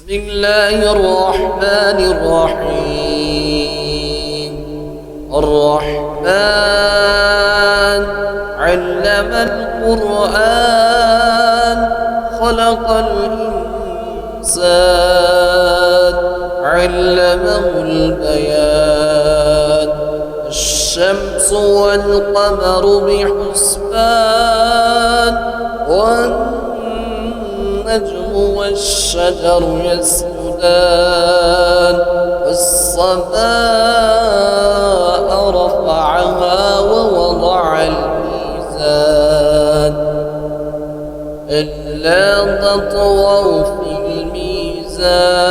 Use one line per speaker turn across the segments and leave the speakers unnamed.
بسم الله الرحمن الرحيم. الرحمن علم القرآن خلق الإنسان علمه البيان. الشمس والقمر بحسبان والنجم والشجر يسجدان. والسماء رفعها ووضع الميزان ألا تطغوا في الميزان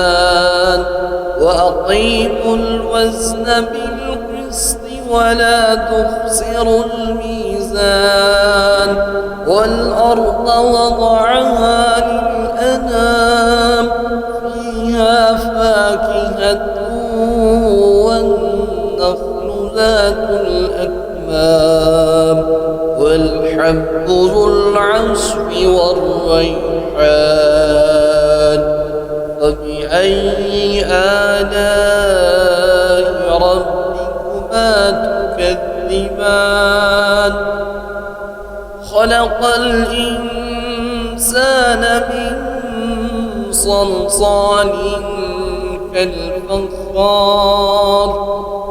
وأقيموا الوزن بالقسط ولا تخسروا الميزان. والأرض وضعها للأنام فيها فاكهة والنخل ذات الأكمام والحب ذو العصف والريحان. فبأي آلاء ربكما تكذبان؟ خلق الإنسان من صلصال كالفخار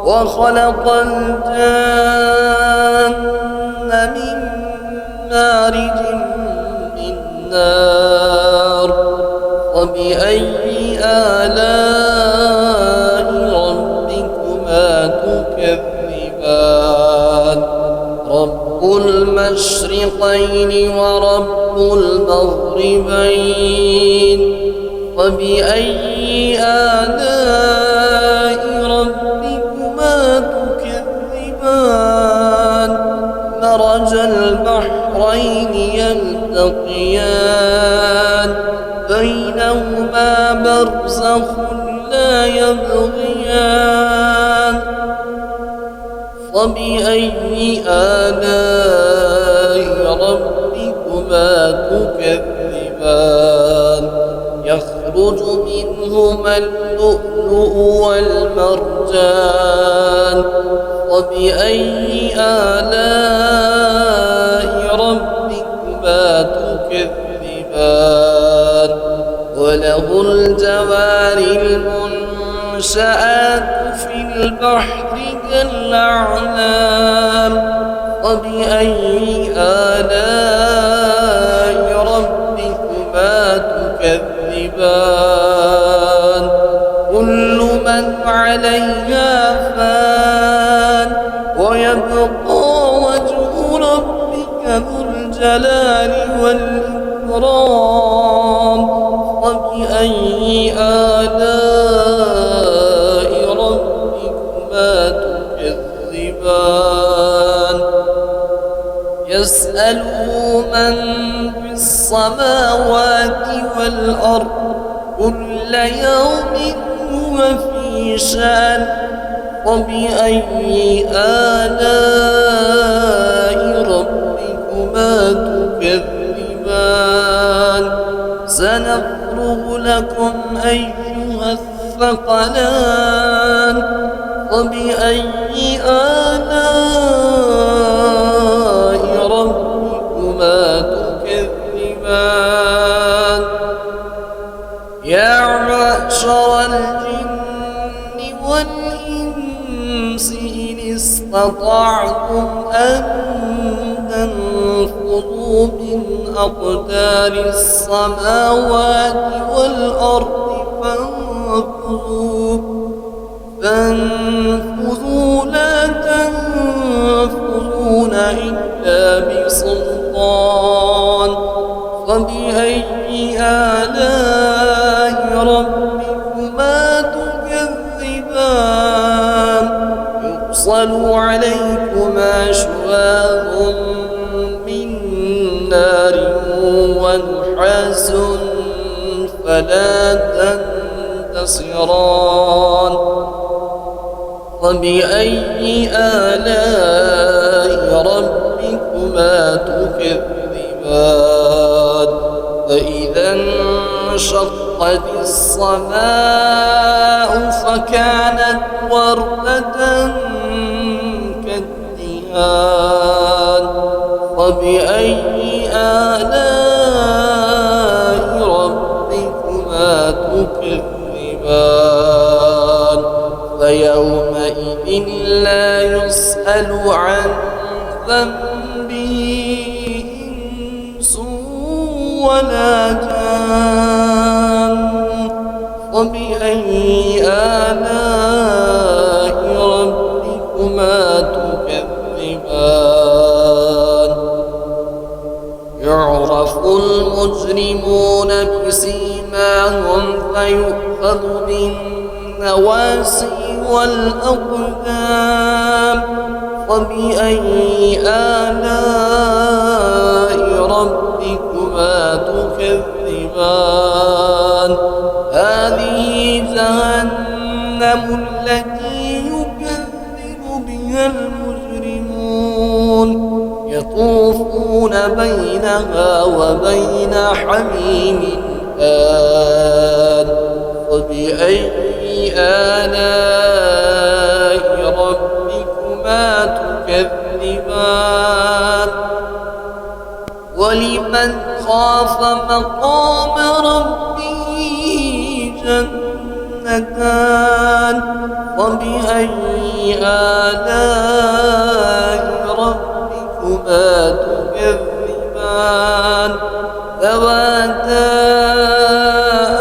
وخلق الجن من مارج من نار. فبأي آلاء ربكما تكذبان؟ رب المشرقين ورب المغربين. فبأي آلاء ربكما تكذبان؟ مرج البحرين يلتقيان بينهما برزخ لا يبغيان. فبأي آلاء ربكما تكذبان؟ يخرج منهما اللؤلؤ والمرجان. وبأي آلاء ربكما تكذبان؟ وله الجوار المنشآت في البحر كالأعلام. وبأي آلاء ربكما تكذبان؟ كل من عليها فان ويبقى وجه ربك ذو الجلال والإكرام. وبأي آلاء ربكما تكذبان؟ يسأله من في السماوات والأرض كل يوم هو في شأن. وبأي آلاء ربكما تكذبان؟ سنفرغ لكم أيها الثقلان. وبأي آلاء ربكما تكذبان؟ يا معشر الجن والإنس إن استطعتم أن تنفذوا من أقدار السماوات والأرض فانفذوا لا تنفذون إلا بسلطان. فبأي آلاء ربكما تكذبان؟ يرسل عليكما شواظ من نار ونحاس فلا تنتصران. فبأي آلاء ربكما تكذبان؟ فإذا انشق وانشقت السماء فكانت وردة كالدهان فبأي آلاء ربكما تكذبان فيومئذ لا يسأل عن ذنبه إنس ولا جان فبأي آلاء ربكما تكذبان يعرف المجرمون بسيماهم فيؤخذ بالنواسي والأقدام فبأي آلاء ربكما تكذبان هذه جهنم التي يكذب بها المجرمون يطوفون بينها وبين حميم آن فبأي آلاء ربكما تكذبان ولمن خاف مقام ربه جنتان فبأي آلاء ربكما تكذبان ذواتا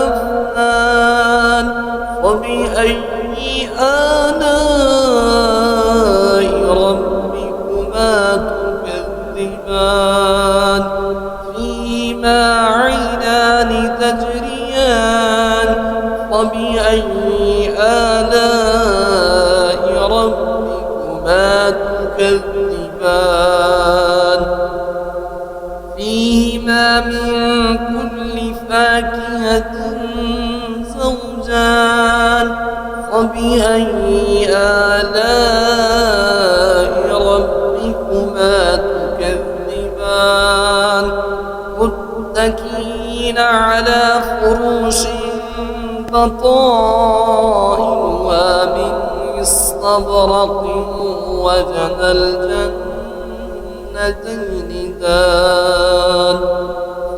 أفنان فبأي آلاء ربكما تكذبان فيهما عينان تجريان فبأي آلاء ربكما تكذبان فيهما من كل فاكهة زوجان فبأي آلاء ربكما تكذبان متكئين على فروش بطائنها من استبرق وجنى الجنتين دان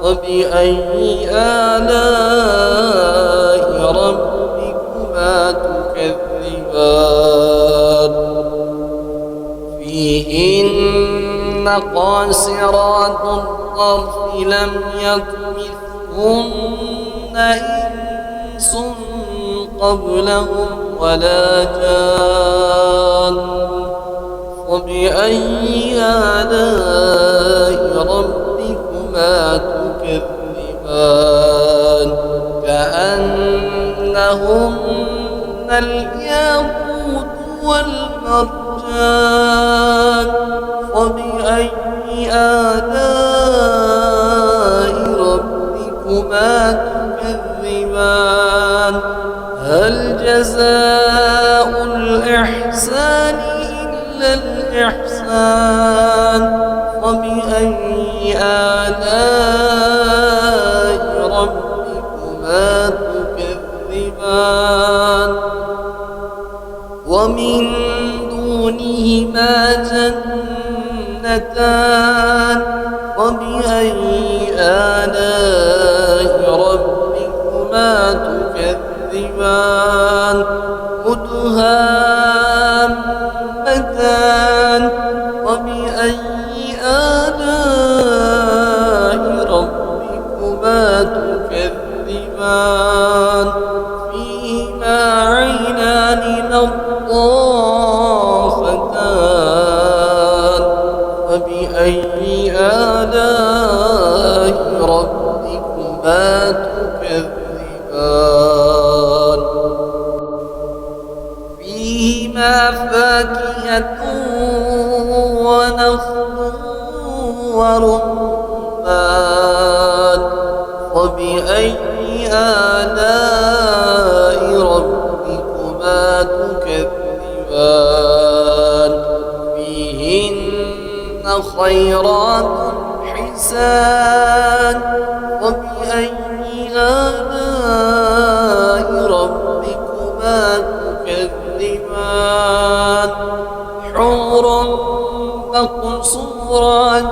فبأي آلاء ربكما تكذبان فيهن قاصرات الطرف لم يطمثهن إنس قبلهم ولا جان فبأي آلاء ربكما تكذبان كأنهن الياقوت والمرجان فبأي آلاء ربكما تكذبان هل جزاء الإحسان إلا الإحسان فبأي آلاء ربكما تكذبان ومن دونهما جنتان فبأي آلاء ربكما تكذبان مدهامتان فبأي آلاء ربكما تكذبان فيهما عينان نضاختان فبأي آلاء ربكما تكذبان فيهما فاكهة ونخل ورمان فبأي آلاء ربكما تكذبان فيهن خيرات حسان فبأي آلاء ربكما تكذبان حور مقصورات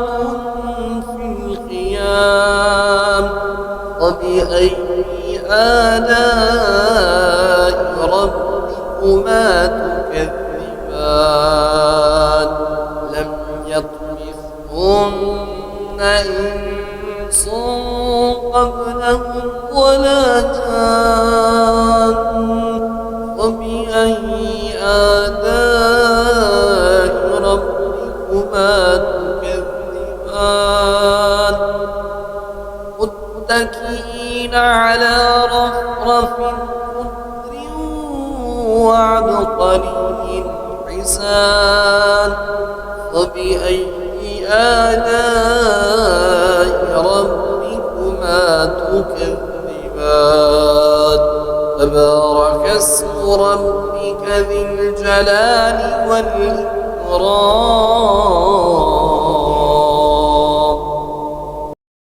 في الخيام فبأي آلاء ربكما تكذبان لم يطمثهن إنس قبلهم ولا جان فبأي آلاء ربكما تكذبان متكئين على رفرف خضر وعبقري حسان فبأي آلاء ربكما تكذبان تبارك اسم ربك ذي الجلال والإكرام